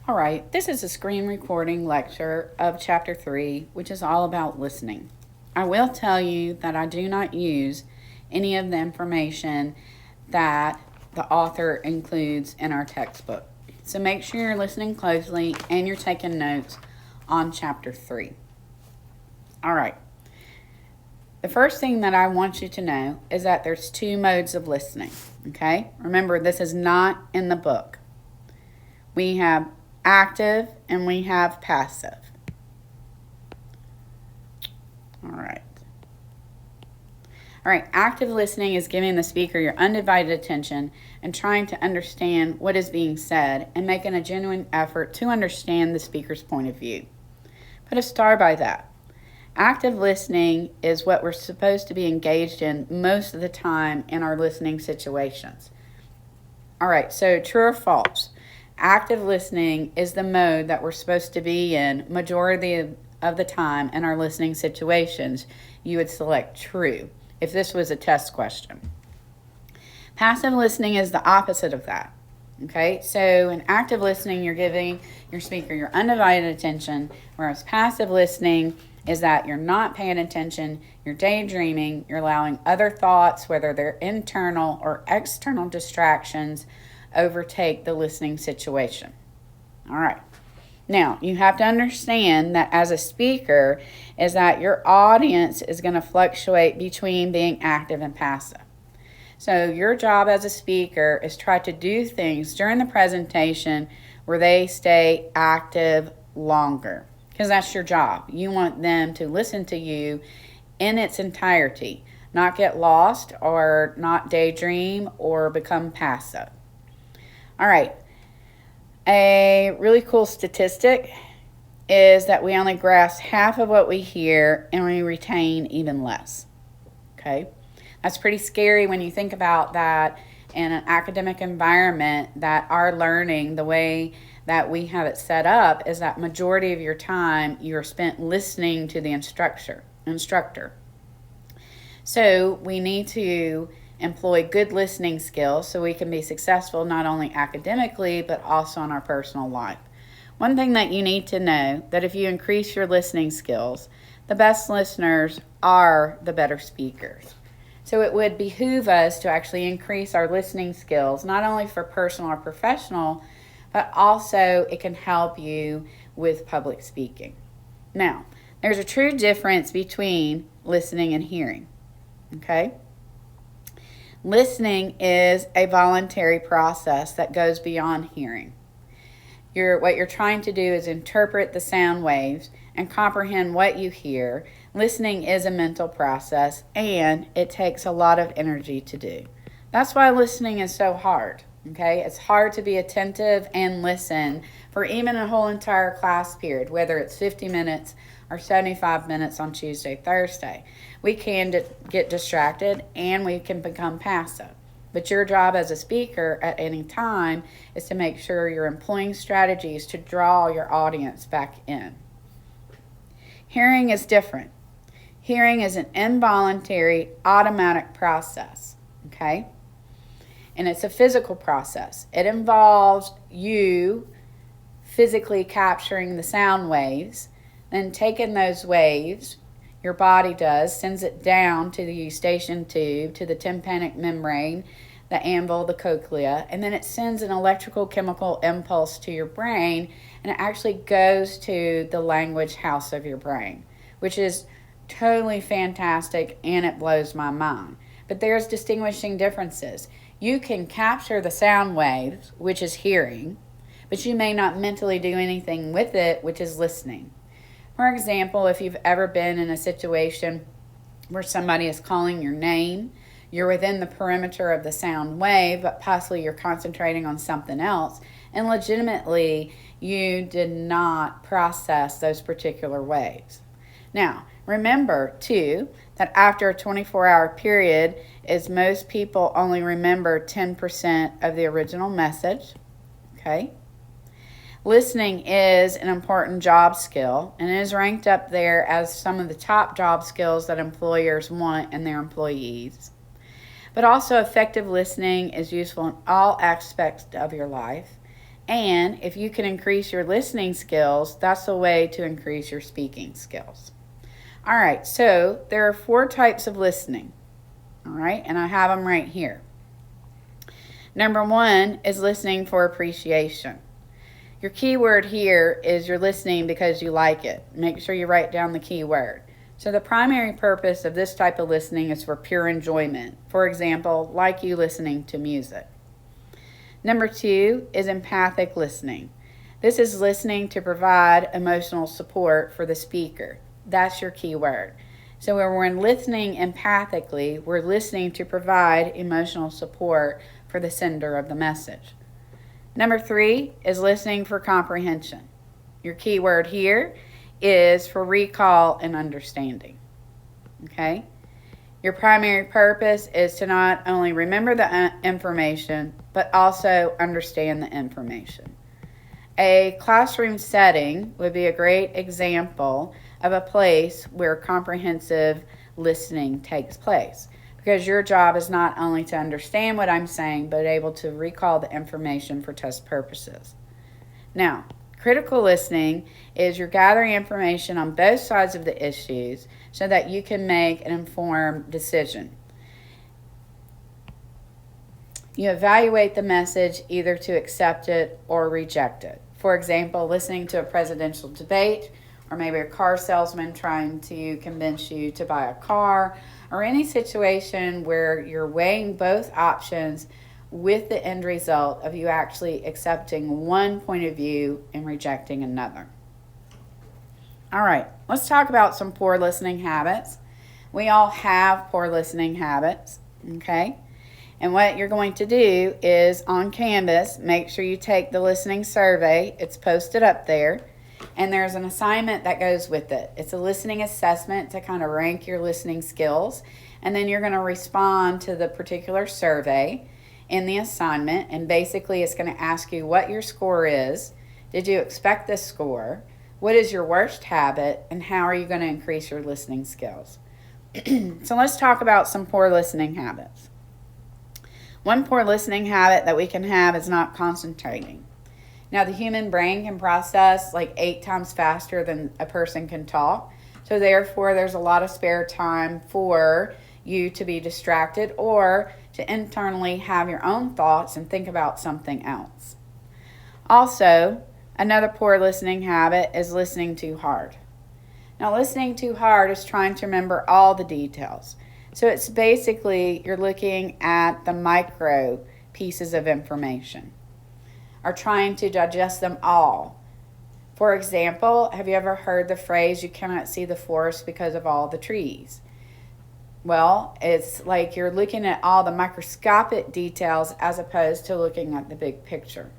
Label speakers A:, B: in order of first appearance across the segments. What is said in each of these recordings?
A: All right, this is a screen recording lecture of Chapter 3, which is all about listening. I will tell you that I do not use any of the information that the author includes in our textbook. So make sure you're listening closely and you're taking notes on Chapter 3. All right. The first thing that I want you to know is that there's two modes of listening, okay? Remember, this is not in the book. We have active and we have passive. All right, active listening is giving the speaker your undivided attention and trying to understand what is being said and making a genuine effort to understand the speaker's point of view. Put a star by that. Active listening is what we're supposed to be engaged in most of the time in our listening situations. All right, so true or false? Active listening is the mode that we're supposed to be in majority of the time in our listening situations. You would select true if this was a test question. Passive listening is the opposite of that. Okay, so in active listening, you're giving your speaker your undivided attention, whereas passive listening is that you're not paying attention, you're daydreaming, you're allowing other thoughts, whether they're internal or external distractions, overtake the listening situation. All right. Now, you have to understand that as a speaker is that your audience is going to fluctuate between being active and passive. So your job as a speaker is try to do things during the presentation where they stay active longer, because that's your job. You want them to listen to you in its entirety, not get lost or not daydream or become passive. All right, a really cool statistic is that we only grasp half of what we hear and we retain even less. Okay, that's pretty scary when you think about that in an academic environment, that our learning, the way that we have it set up, is that majority of your time you're spent listening to the instructor. So we need to employ good listening skills so we can be successful not only academically but also in our personal life. One thing that you need to know, that if you increase your listening skills, the best listeners are the better speakers. So it would behoove us to actually increase our listening skills, not only for personal or professional, but also it can help you with public speaking. Now, there's a true difference between listening and hearing, okay? Listening is a voluntary process that goes beyond hearing. What you're trying to do is interpret the sound waves and comprehend what you hear. Listening is a mental process, and it takes a lot of energy to do. That's why listening is so hard, okay? It's hard to be attentive and listen for even a whole entire class period, whether it's 50 minutes or 75 minutes on Tuesday, Thursday. We can get distracted and we can become passive. But your job as a speaker at any time is to make sure you're employing strategies to draw your audience back in. Hearing is different. Hearing is an involuntary, automatic process, okay? And it's a physical process. It involves you physically capturing the sound waves, then taking those waves, your body sends it down to the eustachian tube, to the tympanic membrane, the anvil, the cochlea, and then it sends an electrical chemical impulse to your brain, and it actually goes to the language house of your brain, which is totally fantastic, and it blows my mind. But there's distinguishing differences. You can capture the sound waves, which is hearing, but you may not mentally do anything with it, which is listening. For example, if you've ever been in a situation where somebody is calling your name, you're within the perimeter of the sound wave, but possibly you're concentrating on something else, and legitimately you did not process those particular waves. Now, remember, too, that after a 24-hour period, is most people only remember 10% of the original message, okay? Listening is an important job skill and is ranked up there as some of the top job skills that employers want in their employees. But also, effective listening is useful in all aspects of your life. And if you can increase your listening skills, that's a way to increase your speaking skills. All right, so there are 4 types of listening. All right, and I have them right here. Number 1 is listening for appreciation. Your key word here is you're listening because you like it. Make sure you write down the key word. So the primary purpose of this type of listening is for pure enjoyment. For example, like you listening to music. Number 2 is empathic listening. This is listening to provide emotional support for the speaker. That's your key word. So when we're listening empathically, we're listening to provide emotional support for the sender of the message. Number 3 is listening for comprehension. Your key word here is for recall and understanding. Okay? Your primary purpose is to not only remember the information, but also understand the information. A classroom setting would be a great example of a place where comprehensive listening takes place, because your job is not only to understand what I'm saying, but able to recall the information for test purposes. Now, critical listening is you're gathering information on both sides of the issues so that you can make an informed decision. You evaluate the message either to accept it or reject it. For example, listening to a presidential debate, or maybe a car salesman trying to convince you to buy a car, or any situation where you're weighing both options with the end result of you actually accepting one point of view and rejecting another. All right, let's talk about some poor listening habits. We all have poor listening habits, okay? And what you're going to do is on Canvas, make sure you take the listening survey. It's posted up there. And there's an assignment that goes with it. It's a listening assessment to kind of rank your listening skills. And then you're going to respond to the particular survey in the assignment. And basically it's going to ask you what your score is. Did you expect this score? What is your worst habit? And how are you going to increase your listening skills? So let's talk about some poor listening habits. One poor listening habit that we can have is not concentrating. Now, the human brain can process like 8 times faster than a person can talk. So therefore, there's a lot of spare time for you to be distracted or to internally have your own thoughts and think about something else. Also, another poor listening habit is listening too hard. Now, listening too hard is trying to remember all the details. So it's basically you're looking at the micro pieces of information, or trying to digest them all. For example, have you ever heard the phrase, you cannot see the forest because of all the trees? Well, it's like you're looking at all the microscopic details as opposed to looking at the big picture.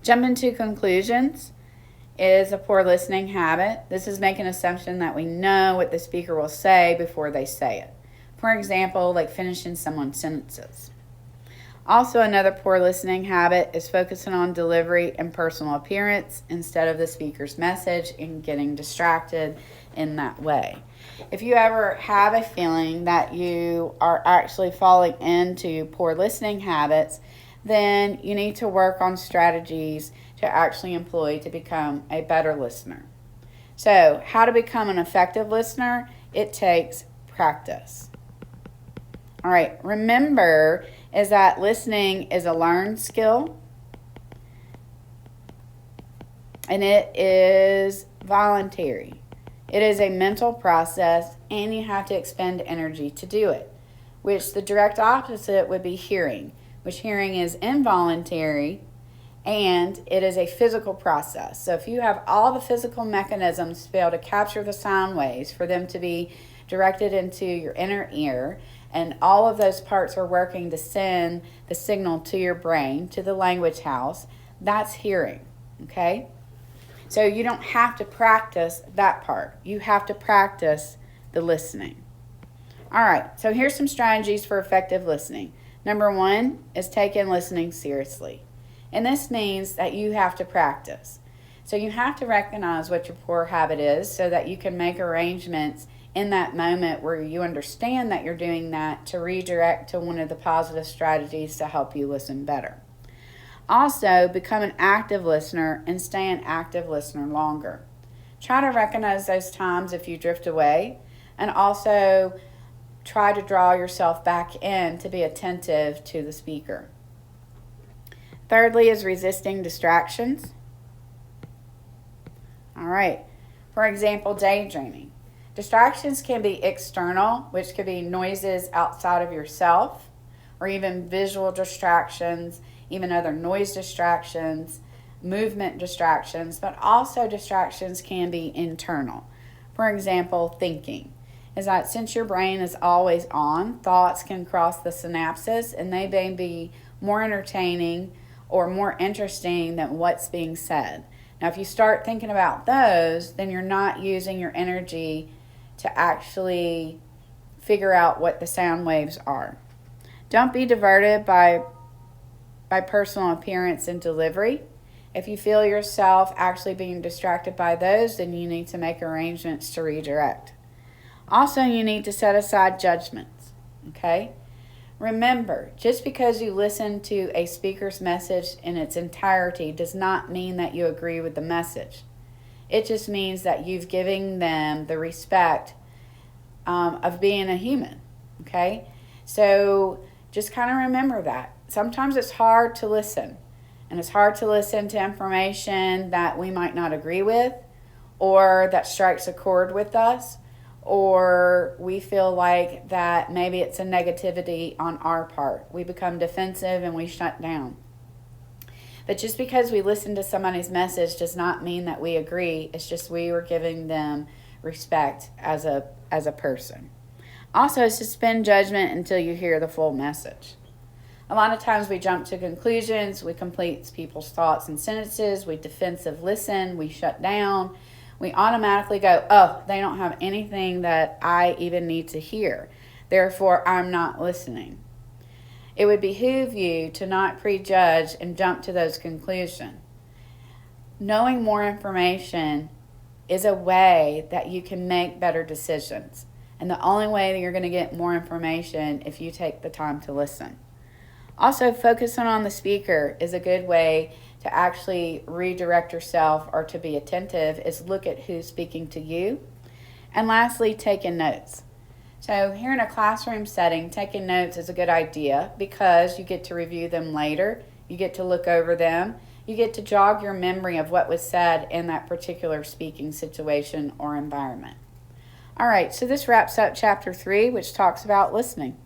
A: Jumping to conclusions is a poor listening habit. This is making an assumption that we know what the speaker will say before they say it. For example, like finishing someone's sentences. Also, another poor listening habit is focusing on delivery and personal appearance instead of the speaker's message and getting distracted in that way. If you ever have a feeling that you are actually falling into poor listening habits, then you need to work on strategies to actually employ to become a better listener. So, how to become an effective listener? It takes practice. All right, remember is that listening is a learned skill, and it is voluntary. It is a mental process, and you have to expend energy to do it, which the direct opposite would be hearing, which hearing is involuntary, and it is a physical process. So if you have all the physical mechanisms to be able to capture the sound waves, for them to be directed into your inner ear, and all of those parts are working to send the signal to your brain, to the language house, that's hearing, okay? So you don't have to practice that part. You have to practice the listening. All right, so here's some strategies for effective listening. Number 1 is taking listening seriously. And this means that you have to practice. So you have to recognize what your poor habit is so that you can make arrangements in that moment where you understand that you're doing that to redirect to one of the positive strategies to help you listen better. Also, become an active listener and stay an active listener longer. Try to recognize those times if you drift away, and also try to draw yourself back in to be attentive to the speaker. Thirdly is resisting distractions. All right. For example, daydreaming. Distractions can be external, which could be noises outside of yourself, or even visual distractions, even other noise distractions, movement distractions, but also distractions can be internal. For example, thinking. Is that since your brain is always on, thoughts can cross the synapses and they may be more entertaining or more interesting than what's being said. Now, if you start thinking about those, then you're not using your energy to actually figure out what the sound waves are. Don't be diverted by personal appearance and delivery. If you feel yourself actually being distracted by those, then you need to make arrangements to redirect. Also, you need to set aside judgments, okay? Remember, just because you listen to a speaker's message in its entirety does not mean that you agree with the message. It just means that you've given them the respect of being a human, okay? So just kind of remember that. Sometimes it's hard to listen, and it's hard to listen to information that we might not agree with or that strikes a chord with us, or we feel like that maybe it's a negativity on our part. We become defensive and we shut down. But just because we listen to somebody's message does not mean that we agree. It's just we were giving them respect as a person. Also, suspend judgment until you hear the full message. A lot of times we jump to conclusions, we complete people's thoughts and sentences, we defensive listen, we shut down. We automatically go, oh, they don't have anything that I even need to hear. Therefore, I'm not listening. It would behoove you to not prejudge and jump to those conclusions. Knowing more information is a way that you can make better decisions. And the only way that you're going to get more information if you take the time to listen. Also, focusing on the speaker is a good way to actually redirect yourself or to be attentive, is look at who's speaking to you. And lastly, taking notes. So here in a classroom setting, taking notes is a good idea because you get to review them later. You get to look over them. You get to jog your memory of what was said in that particular speaking situation or environment. All right, so this wraps up Chapter 3, which talks about listening.